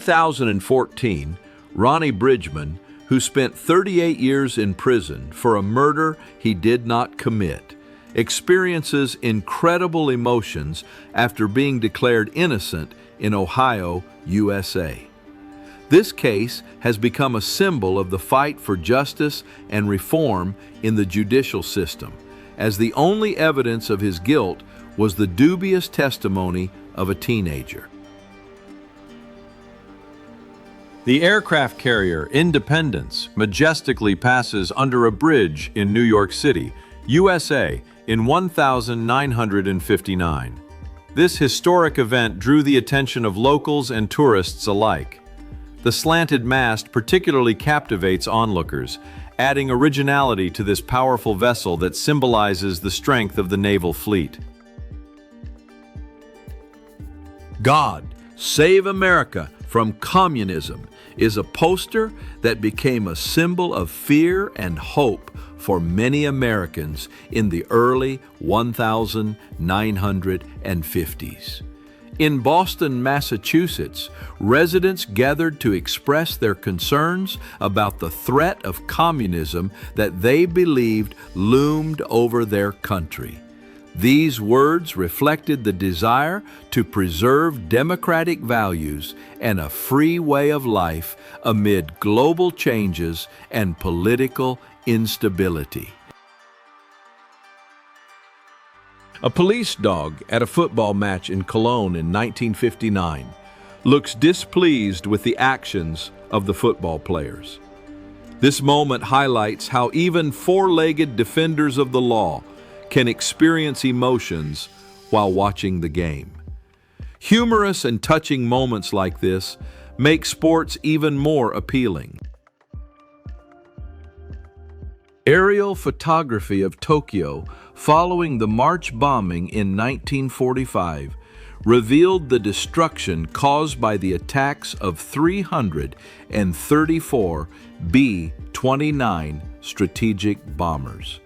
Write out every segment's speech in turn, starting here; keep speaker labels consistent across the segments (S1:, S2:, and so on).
S1: 2014, Ronnie Bridgman, who spent 38 years in prison for a murder he did not commit, experiences incredible emotions after being declared innocent in Ohio, USA. This case has become a symbol of the fight for justice and reform in the judicial system, as the only evidence of his guilt was the dubious testimony of a teenager.
S2: The aircraft carrier Independence majestically passes under a bridge in New York City, USA, in 1959. This historic event drew the attention of locals and tourists alike. The slanted mast particularly captivates onlookers, adding originality to this powerful vessel that symbolizes the strength of the naval fleet.
S1: God, Save America from Communism is a poster that became a symbol of fear and hope for many Americans in the early 1950s. In Boston, Massachusetts, residents gathered to express their concerns about the threat of communism that they believed loomed over their country. These words reflected the desire to preserve democratic values and a free way of life amid global changes and political instability. A police dog at a football match in Cologne in 1959 looks displeased with the actions of the football players. This moment highlights how even four-legged defenders of the law can experience emotions while watching the game. Humorous and touching moments like this make sports even more appealing. Aerial photography of Tokyo following the March bombing in 1945 revealed the destruction caused by the attacks of 334 B-29 strategic bombers.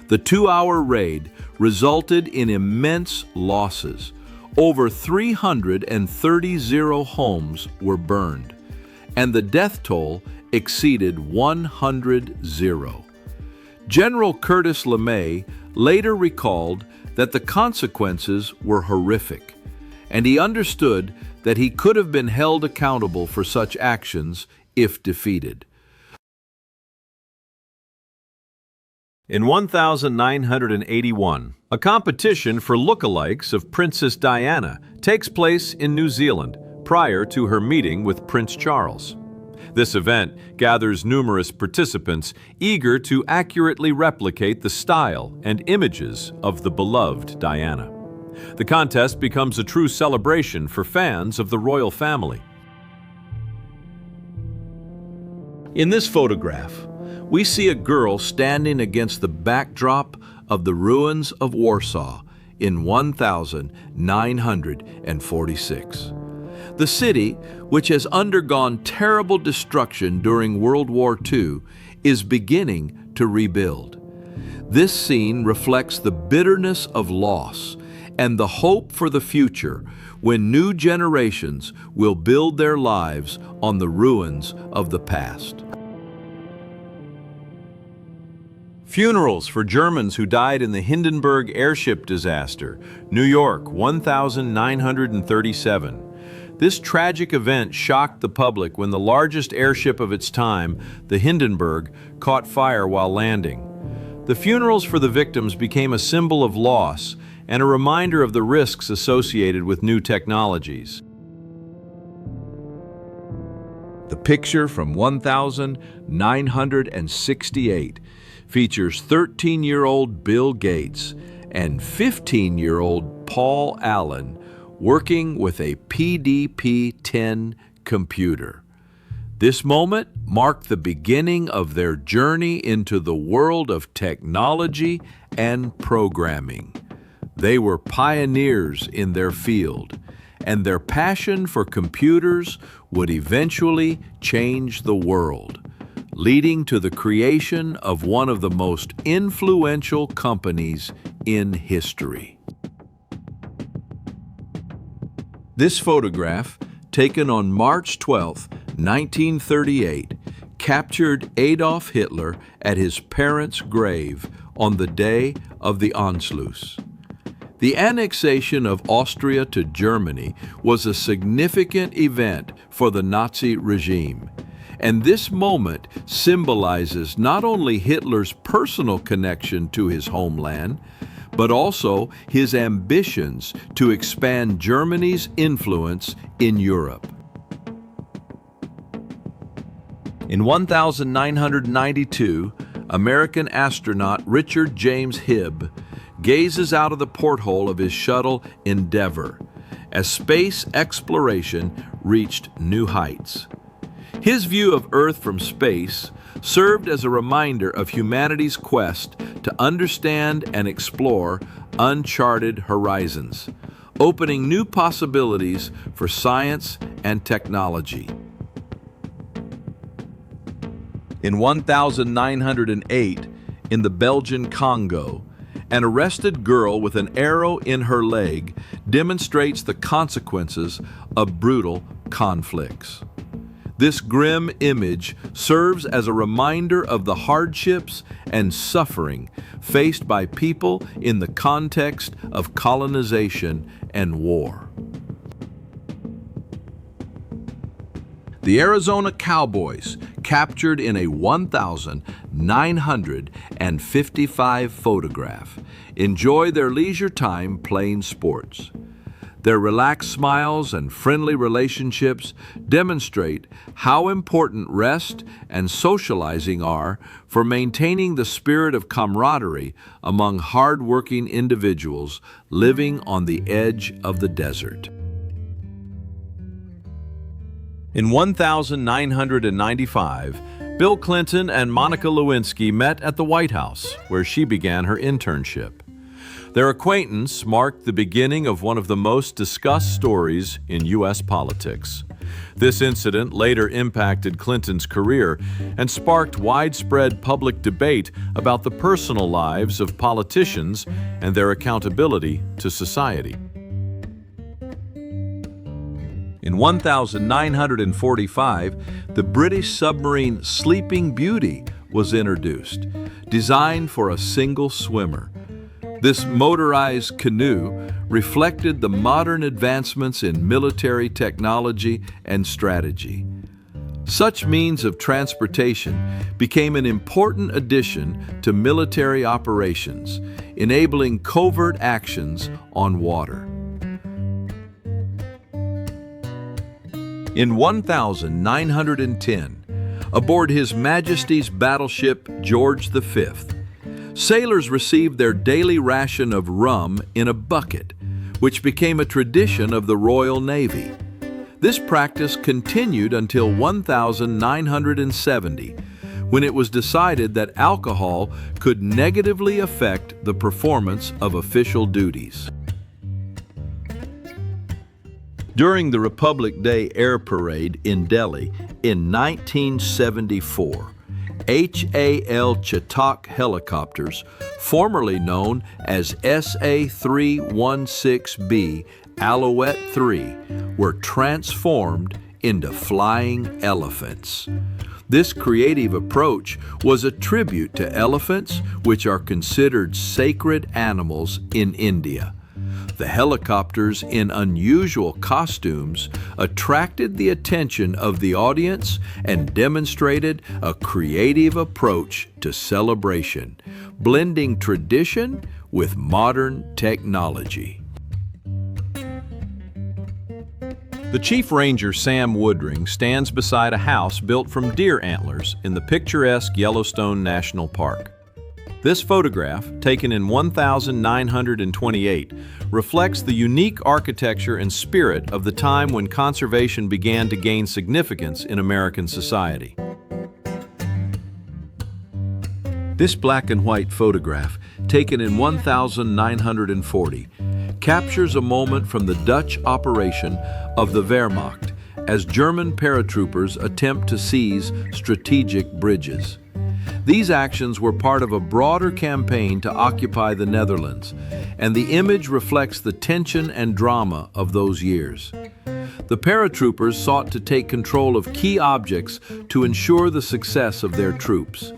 S1: The two-hour raid resulted in immense losses. Over 330 homes were burned, and the death toll exceeded 100. General Curtis LeMay later recalled that the consequences were horrific, and he understood that he could have been held accountable for such actions if defeated.
S2: In 1981, a competition for lookalikes of Princess Diana takes place in New Zealand prior to her meeting with Prince Charles. This event gathers numerous participants eager to accurately replicate the style and images of the beloved Diana. The contest becomes a true celebration for fans of the royal family.
S1: In this photograph, we see a girl standing against the backdrop of the ruins of Warsaw in 1946. The city, which has undergone terrible destruction during World War II, is beginning to rebuild. This scene reflects the bitterness of loss and the hope for the future when new generations will build their lives on the ruins of the past.
S2: Funerals for Germans who died in the Hindenburg airship disaster, New York, 1937. This tragic event shocked the public when the largest airship of its time, the Hindenburg, caught fire while landing. The funerals for the victims became a symbol of loss and a reminder of the risks associated with new technologies.
S1: The picture from 1968 features 13-year-old Bill Gates and 15-year-old Paul Allen working with a PDP-10 computer. This moment marked the beginning of their journey into the world of technology and programming. They were pioneers in their field, and their passion for computers would eventually change the world, leading to the creation of one of the most influential companies in history. This photograph taken on March 12, 1938, captured Adolf Hitler at his parents' grave on the day of the Anschluss. The annexation of Austria to Germany was a significant event for the Nazi regime, and this moment symbolizes not only Hitler's personal connection to his homeland, but also his ambitions to expand Germany's influence in Europe. In 1992, American astronaut Richard James Hibb gazes out of the porthole of his shuttle Endeavour as space exploration reached new heights. His view of Earth from space served as a reminder of humanity's quest to understand and explore uncharted horizons, opening new possibilities for science and technology. In 1908, in the Belgian Congo, an arrested girl with an arrow in her leg demonstrates the consequences of brutal conflicts. This grim image serves as a reminder of the hardships and suffering faced by people in the context of colonization and war. The Arizona Cowboys, captured in a 1,955 photograph, enjoy their leisure time playing sports. Their relaxed smiles and friendly relationships demonstrate how important rest and socializing are for maintaining the spirit of camaraderie among hard-working individuals living on the edge of the desert. In 1995, Bill Clinton and Monica Lewinsky met at the White House, where she began her internship. Their acquaintance marked the beginning of one of the most discussed stories in U.S. politics. This incident later impacted Clinton's career and sparked widespread public debate about the personal lives of politicians and their accountability to society. In 1945, the British submarine Sleeping Beauty was introduced, designed for a single swimmer. This motorized canoe reflected the modern advancements in military technology and strategy. Such means of transportation became an important addition to military operations, enabling covert actions on water. In 1910, aboard His Majesty's battleship George V, sailors received their daily ration of rum in a bucket, which became a tradition of the Royal Navy. This practice continued until 1970, when it was decided that alcohol could negatively affect the performance of official duties. During the Republic Day Air Parade in Delhi in 1974, HAL Chetak helicopters, formerly known as SA-316B Alouette III, were transformed into flying elephants. This creative approach was a tribute to elephants, which are considered sacred animals in India. The helicopters, in unusual costumes, attracted the attention of the audience and demonstrated a creative approach to celebration, blending tradition with modern technology. The Chief Ranger Sam Woodring stands beside a house built from deer antlers in the picturesque Yellowstone National Park. This photograph, taken in 1928, reflects the unique architecture and spirit of the time when conservation began to gain significance in American society. This black and white photograph, taken in 1940, captures a moment from the Dutch operation of the Wehrmacht as German paratroopers attempt to seize strategic bridges. These actions were part of a broader campaign to occupy the Netherlands, and the image reflects the tension and drama of those years. the paratroopers sought to take control of key objects to ensure the success of their troops.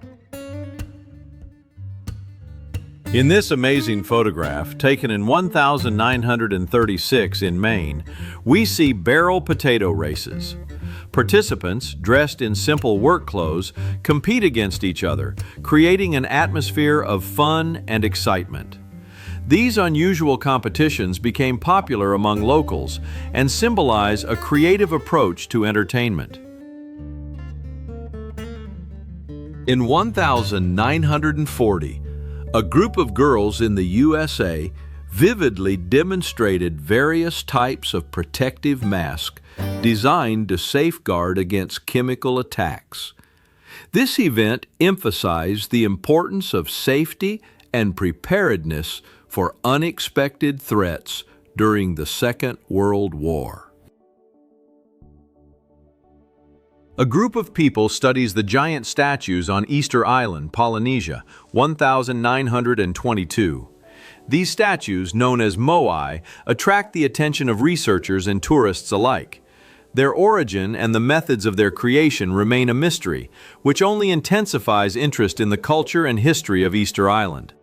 S2: In this amazing photograph, taken in 1936 in Maine, we see barrel potato races. Participants, dressed in simple work clothes, compete against each other, creating an atmosphere of fun and excitement. These unusual competitions became popular among locals and symbolize a creative approach to entertainment.
S1: In 1940, a group of girls in the USA vividly demonstrated various types of protective masks designed to safeguard against chemical attacks. This event emphasized the importance of safety and preparedness for unexpected threats during the Second World War.
S2: A group of people studies the giant statues on Easter Island, Polynesia, 1922. These statues, known as moai, attract the attention of researchers and tourists alike. Their origin and the methods of their creation remain a mystery, which only intensifies interest in the culture and history of Easter Island.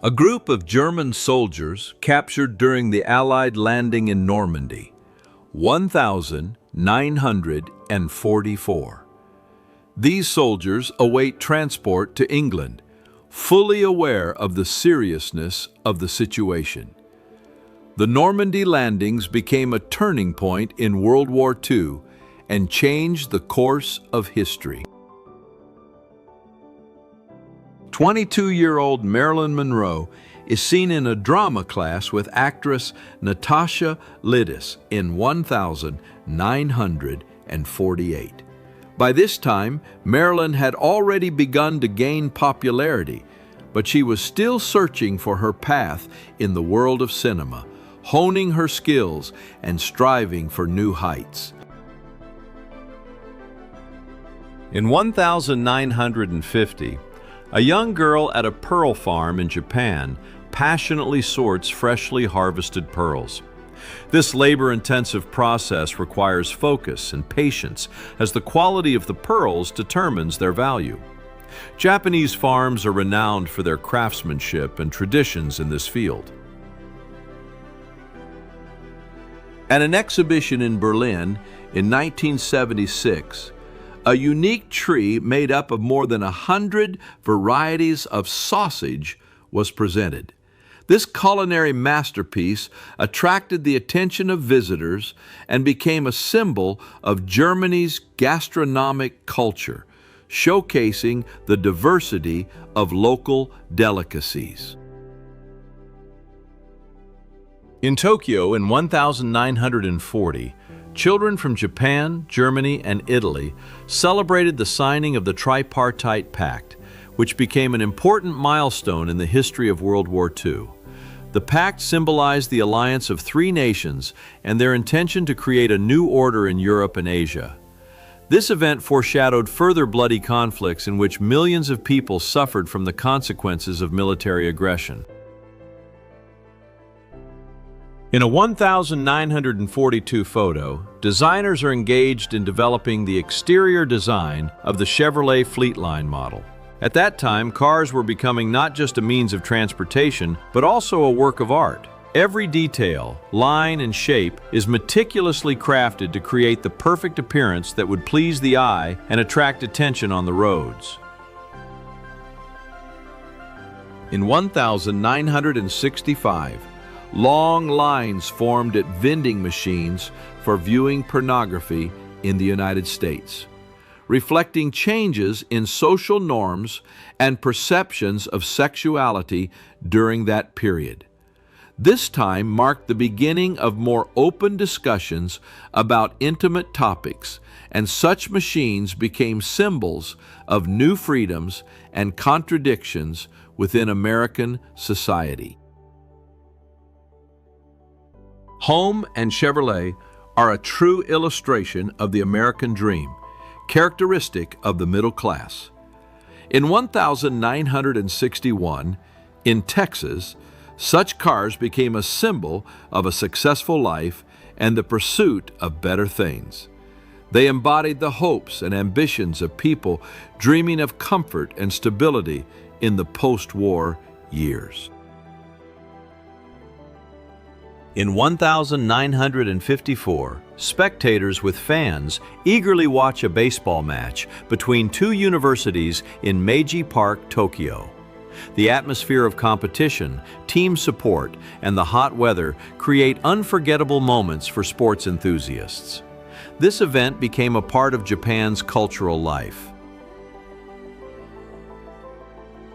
S1: A group of German soldiers captured during the Allied landing in Normandy, 1944. These soldiers await transport to England, fully aware of the seriousness of the situation. The Normandy landings became a turning point in World War II and changed the course of history. 22-year-old Marilyn Monroe is seen in a drama class with actress Natasha Lidis in 1948. By this time, Marilyn had already begun to gain popularity, but she was still searching for her path in the world of cinema, honing her skills and striving for new heights.
S2: In 1950, a young girl at a pearl farm in Japan passionately sorts freshly harvested pearls. This labor-intensive process requires focus and patience, as the quality of the pearls determines their value. Japanese farms are renowned for their craftsmanship and traditions in this field.
S1: At an exhibition in Berlin in 1976, a unique tree made up of more than 100 varieties of sausage was presented. This culinary masterpiece attracted the attention of visitors and became a symbol of Germany's gastronomic culture, showcasing the diversity of local delicacies.
S2: In Tokyo in 1940, children from Japan, Germany, and Italy celebrated the signing of the Tripartite Pact, which became an important milestone in the history of World War II. The pact symbolized the alliance of three nations and their intention to create a new order in Europe and Asia. This event foreshadowed further bloody conflicts in which millions of people suffered from the consequences of military aggression. In a 1942 photo, designers are engaged in developing the exterior design of the Chevrolet Fleetline model. At that time, cars were becoming not just a means of transportation, but also a work of art. Every detail, line, and shape is meticulously crafted to create the perfect appearance that would please the eye and attract attention on the roads.
S1: In 1965, long lines formed at vending machines for viewing pornography in the United States, reflecting changes in social norms and perceptions of sexuality during that period. This time marked the beginning of more open discussions about intimate topics, and such machines became symbols of new freedoms and contradictions within American society. Home and Chevrolet are a true illustration of the American dream, characteristic of the middle class. In 1961, in Texas, Such cars became a symbol of a successful life and the pursuit of better things. They embodied the hopes and ambitions of people dreaming of comfort and stability in the post-war years.
S2: In 1954, spectators with fans eagerly watch a baseball match between two universities in Meiji Park, Tokyo. The atmosphere of competition, team support, and the hot weather create unforgettable moments for sports enthusiasts. This event became a part of Japan's cultural life.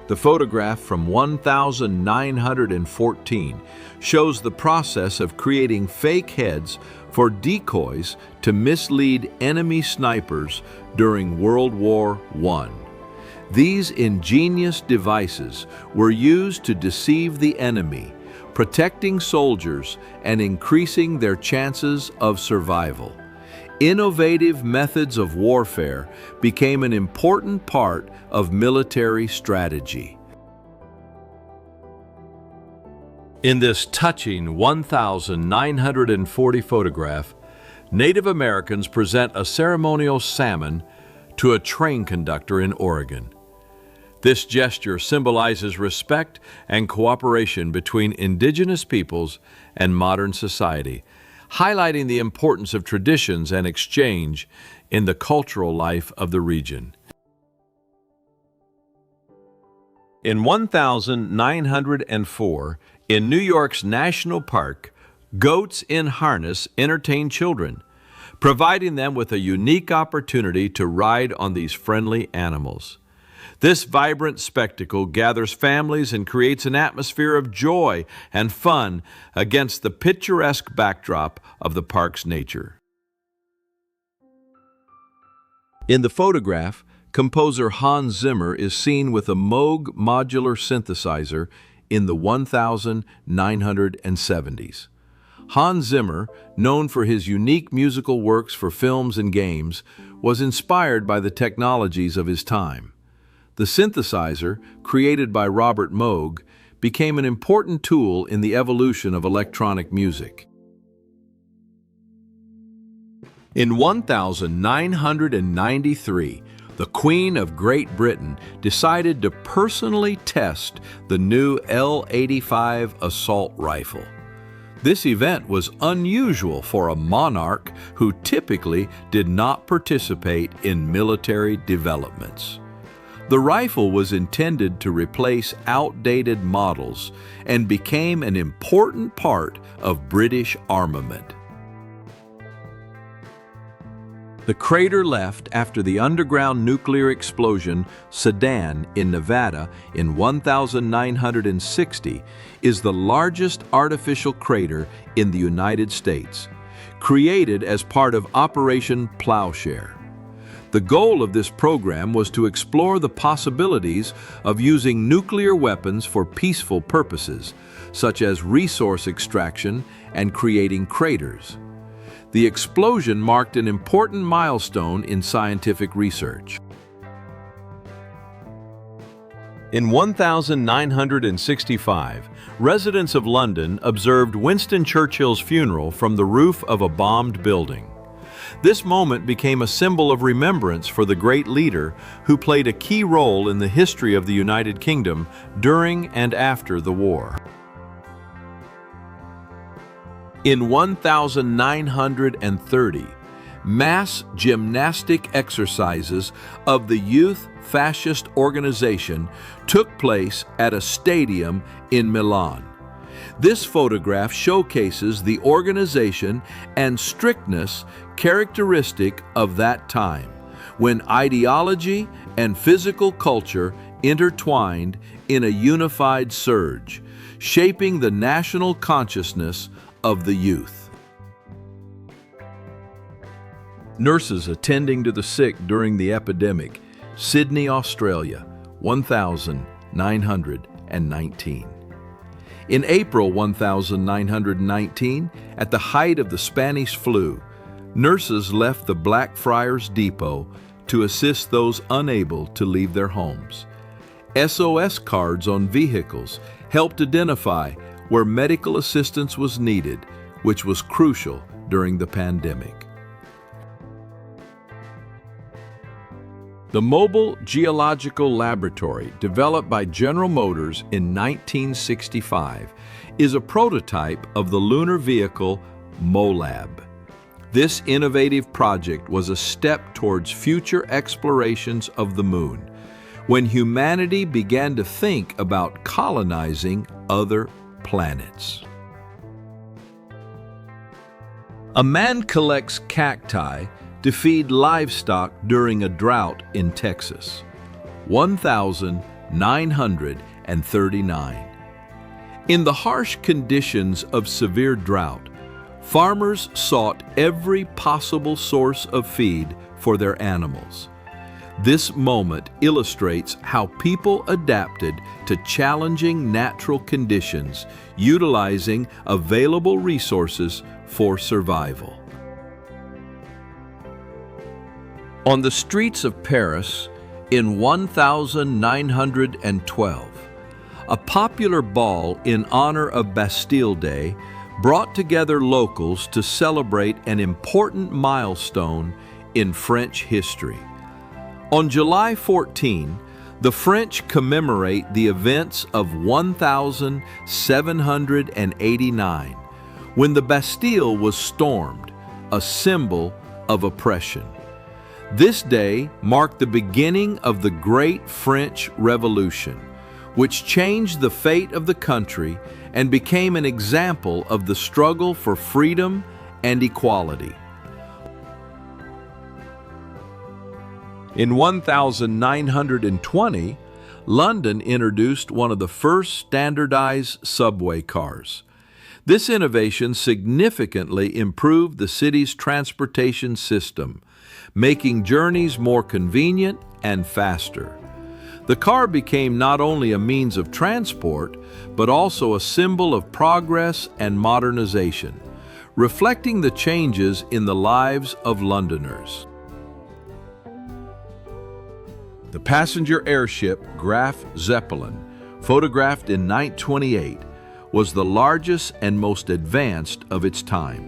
S2: The photograph from 1914 shows the process of creating fake heads for decoys to mislead enemy snipers during World War I. These ingenious devices were used to deceive the enemy, protecting soldiers and increasing their chances of survival. Innovative methods of warfare became an important part of military strategy. In this touching 1940 photograph, Native Americans present a ceremonial salmon to a train conductor in Oregon. This gesture symbolizes respect and cooperation between indigenous peoples and modern society, highlighting the importance of traditions and exchange in the cultural life of the region. In 1904, in New York's National Park, goats in harness entertain children, providing them with a unique opportunity to ride on these friendly animals. This vibrant spectacle gathers families and creates an atmosphere of joy and fun against the picturesque backdrop of the park's nature. In the photograph, composer Hans Zimmer is seen with a Moog modular synthesizer in the 1970s. Hans Zimmer, known for his unique musical works for films and games, was inspired by the technologies of his time. The synthesizer, created by Robert Moog, became an important tool in the evolution of electronic music. In 1993, the Queen of Great Britain decided to personally test the new L-85 assault rifle. This event was unusual for a monarch who typically did not participate in military developments. The rifle was intended to replace outdated models and became an important part of British armament. The crater left after the underground nuclear explosion Sedan in Nevada in 1960 is the largest artificial crater in the United States, created as part of Operation Plowshare. The goal of this program was to explore the possibilities of using nuclear weapons for peaceful purposes, such as resource extraction and creating craters. The explosion marked an important milestone in scientific research. In 1965, residents of London observed Winston Churchill's funeral from the roof of a bombed building. This moment became a symbol of remembrance for the great leader who played a key role in the history of the United Kingdom during and after the war. In 1930, mass gymnastic exercises of the Youth Fascist Organization took place at a stadium in Milan. This photograph showcases the organization and strictness characteristic of that time, when ideology and physical culture intertwined in a unified surge, shaping the national consciousness of the youth. Nurses attending to the sick during the epidemic, Sydney, Australia, 1919. In April 1919, at the height of the Spanish flu, nurses left the Blackfriars Depot to assist those unable to leave their homes. SOS cards on vehicles helped identify
S1: where medical assistance was needed, which was crucial during the pandemic. The Mobile Geological Laboratory, developed by General Motors in 1965, is a prototype of the lunar vehicle MOLAB. This innovative project was a step towards future explorations of the moon, when humanity began to think about colonizing other planets. A man collects cacti to feed livestock during a drought in Texas. 1939. In the harsh conditions of severe drought, farmers sought every possible source of feed for their animals. This moment illustrates how people adapted to challenging natural conditions, utilizing available resources for survival. On the streets of Paris in 1912, a popular ball in honor of Bastille Day brought together locals to celebrate an important milestone in French history. On July 14, the French commemorate the events of 1789, when the Bastille was stormed, a symbol of oppression. This day marked the beginning of the Great French Revolution, which changed the fate of the country and became an example of the struggle for freedom and equality. In 1920, London introduced one of the first standardized subway cars. This innovation significantly improved the city's transportation system, making journeys more convenient and faster. The car became not only a means of transport, but also a symbol of progress and modernization, reflecting the changes in the lives of Londoners. The passenger airship Graf Zeppelin, photographed in 1928, was the largest and most advanced of its time.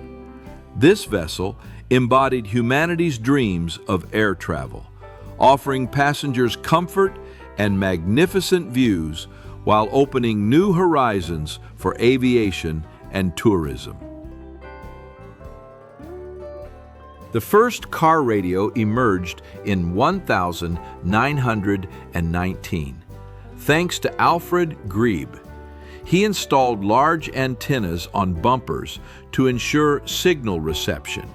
S1: This vessel embodied humanity's dreams of air travel, offering passengers comfort and magnificent views while opening new horizons for aviation and tourism. The first car radio emerged in 1919, thanks to Alfred Grebe. He installed large antennas on bumpers to ensure signal reception.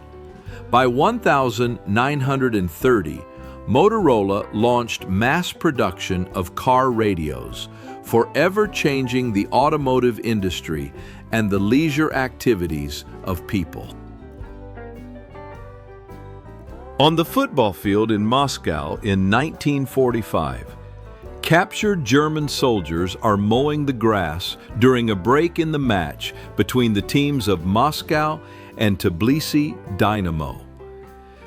S1: By 1930, Motorola launched mass production of car radios, forever changing the automotive industry and the leisure activities of people. On the football field in Moscow in 1945, captured German soldiers are mowing the grass during a break in the match between the teams of Moscow and Tbilisi Dynamo.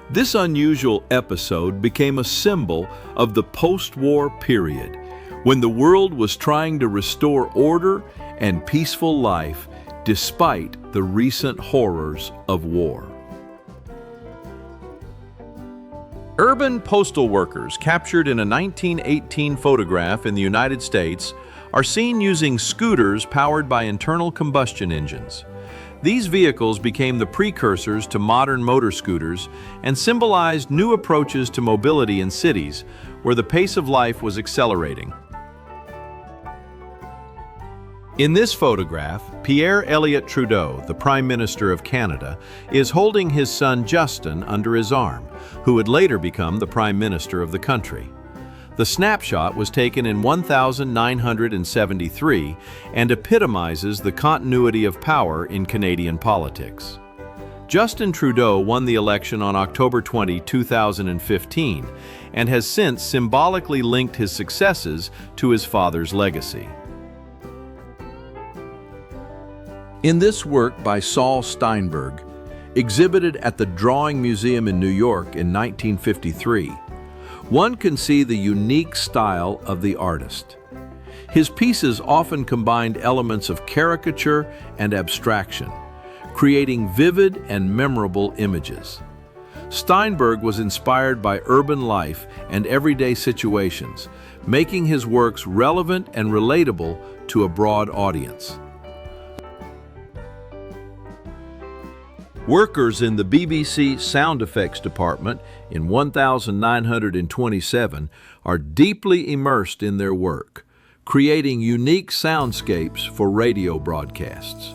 S1: This unusual episode became a symbol of the post-war period, when the world was trying to restore order and peaceful life despite the recent horrors of war. Urban postal workers captured in a 1918 photograph in the United States are seen using scooters powered by internal combustion engines. These vehicles became the precursors to modern motor scooters and symbolized new approaches to mobility in cities where the pace of life was accelerating. In this photograph, Pierre Elliott Trudeau, the Prime Minister of Canada, is holding his son Justin under his arm, who would later become the Prime Minister of the country. The snapshot was taken in 1973 and epitomizes the continuity of power in Canadian politics. Justin Trudeau won the election on October 20, 2015, and has since symbolically linked his successes to his father's legacy. In this work by Saul Steinberg, exhibited at the Drawing Museum in New York in 1953, one can see the unique style of the artist. His pieces often combined elements of caricature and abstraction, creating vivid and memorable images. Steinberg was inspired by urban life and everyday situations, making his works relevant and relatable to a broad audience. Workers in the BBC sound effects department in 1927 are deeply immersed in their work, creating unique soundscapes for radio broadcasts.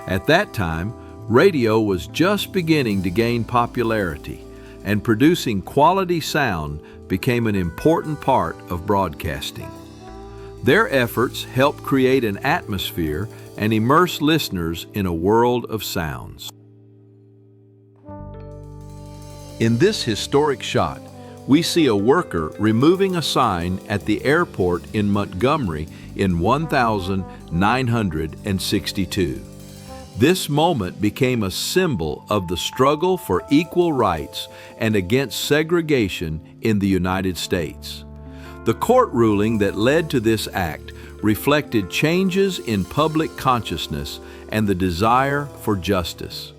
S1: At that time, radio was just beginning to gain popularity, and producing quality sound became an important part of broadcasting. Their efforts helped create an atmosphere and immerse listeners in a world of sounds. In this historic shot, we see a worker removing a sign at the airport in Montgomery in 1962. This moment became a symbol of the struggle for equal rights and against segregation in the United States. The court ruling that led to this act reflected changes in public consciousness and the desire for justice.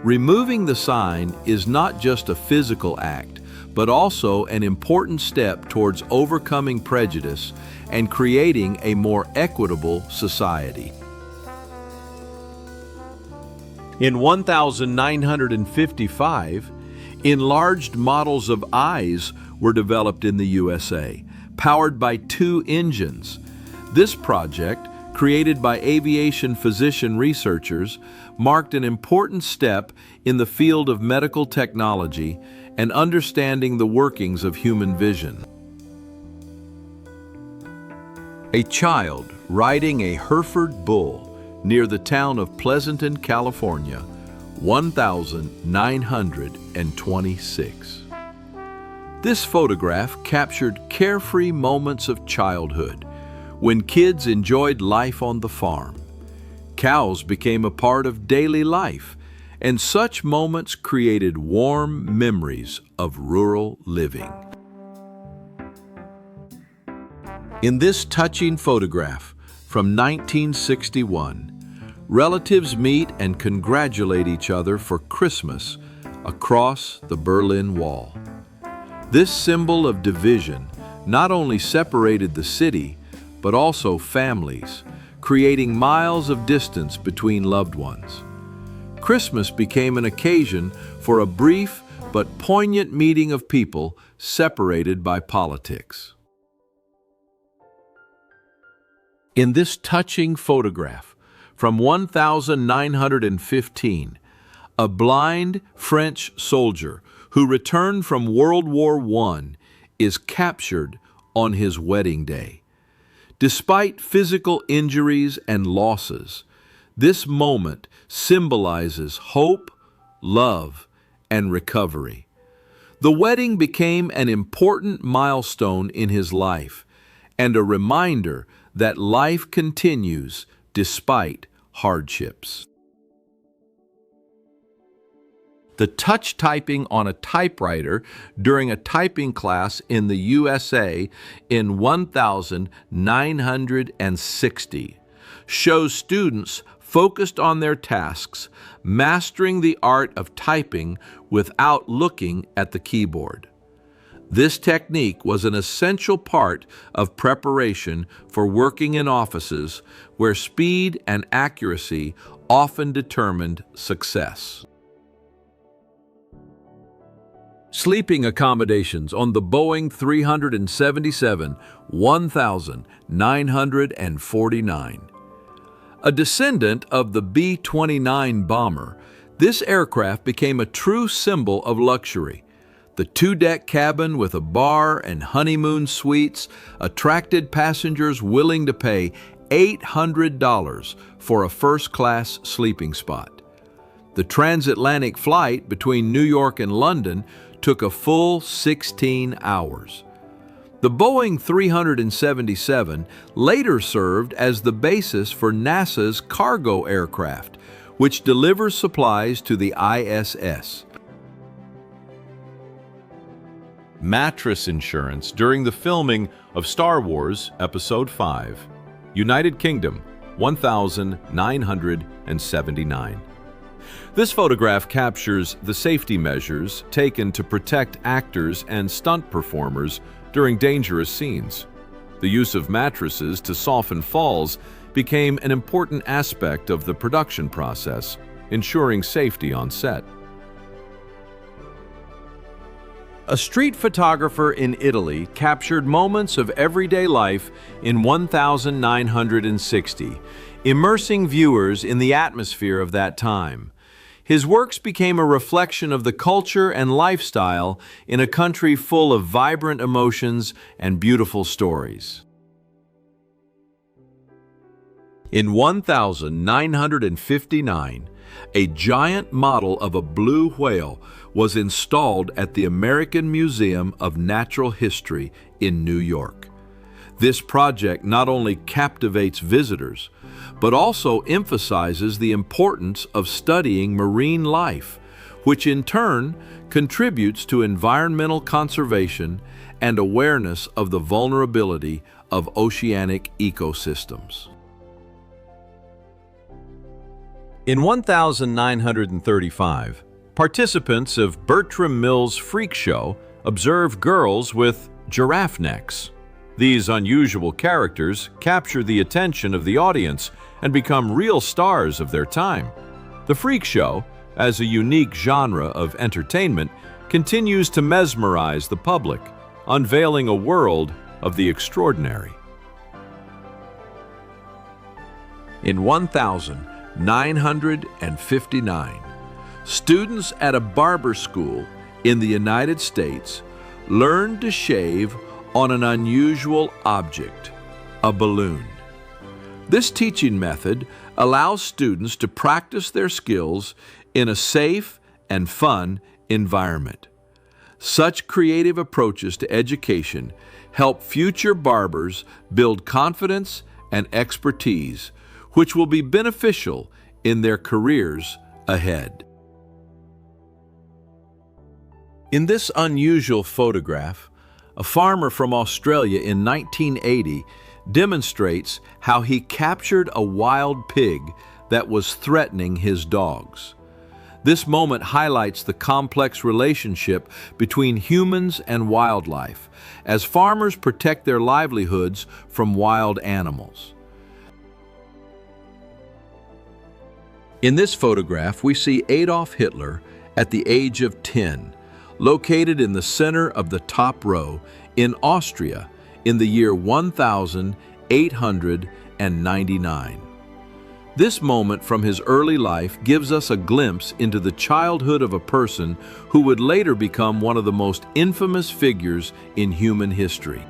S1: Removing the sign is not just a physical act, but also an important step towards overcoming prejudice and creating a more equitable society. In 1955, enlarged models of eyes were developed in the USA, powered by 2 engines. This project, created by aviation physician researchers, marked an important step in the field of medical technology and understanding the workings of human vision. A child riding a Hereford bull near the town of Pleasanton, California, 1926. This photograph captured carefree moments of childhood, when kids enjoyed life on the farm. Cows became a part of daily life, and such moments created warm memories of rural living. In this touching photograph from 1961, relatives meet and congratulate each other for Christmas across the Berlin Wall. This symbol of division not only separated the city, but also families, creating miles of distance between loved ones. Christmas became an occasion for a brief but poignant meeting of people separated by politics. In this touching photograph from 1915, a blind French soldier who returned from World War I is captured on his wedding day. Despite physical injuries and losses, this moment symbolizes hope, love, and recovery. The wedding became an important milestone in his life and a reminder that life continues despite hardships. The touch typing on a typewriter during a typing class in the USA in 1960 shows students focused on their tasks, mastering the art of typing without looking at the keyboard. This technique was an essential part of preparation for working in offices where speed and accuracy often determined success. Sleeping accommodations on the Boeing 377-1949. A descendant of the B-29 bomber, this aircraft became a true symbol of luxury. The 2-deck cabin with a bar and honeymoon suites attracted passengers willing to pay $800 for a first-class sleeping spot. The transatlantic flight between New York and London took a full 16 hours. The Boeing 377 later served as the basis for NASA's cargo aircraft, which delivers supplies to the ISS.
S2: mattress insurance during the filming of Star Wars Episode 5. United Kingdom, 1,979. This photograph captures the safety measures taken to protect actors and stunt performers during dangerous scenes. The use of mattresses to soften falls became an important aspect of the production process, ensuring safety on set. A street photographer in Italy captured moments of everyday life in 1960, immersing viewers in the atmosphere of that time. His works became a reflection of the culture and lifestyle in a country full of vibrant emotions and beautiful stories. In 1959, a giant model of a blue whale was installed at the American Museum of Natural History in New York. This project not only captivates visitors, but also emphasizes the importance of studying marine life, which in turn contributes to environmental conservation and awareness of the vulnerability of oceanic ecosystems. In 1935, participants of Bertram Mills' freak show observed girls with giraffe necks. These unusual characters capture the attention of the audience and become real stars of their time. The freak show, as a unique genre of entertainment, continues to mesmerize the public, unveiling a world of the extraordinary.
S1: In 1959, students at a barber school in the United States learned to shave on an unusual object, a balloon. This teaching method allows students to practice their skills in a safe and fun environment. Such creative approaches to education help future barbers build confidence and expertise, which will be beneficial in their careers ahead. In this unusual photograph, a farmer from Australia in 1980 demonstrates how he captured a wild pig that was threatening his dogs. This moment highlights the complex relationship between humans and wildlife, as farmers protect their livelihoods from wild animals. In this photograph, we see Adolf Hitler at the age of 10, located in the center of the top row in Austria in the year 1899. This moment from his early life gives us a glimpse into the childhood of a person who would later become one of the most infamous figures in human history.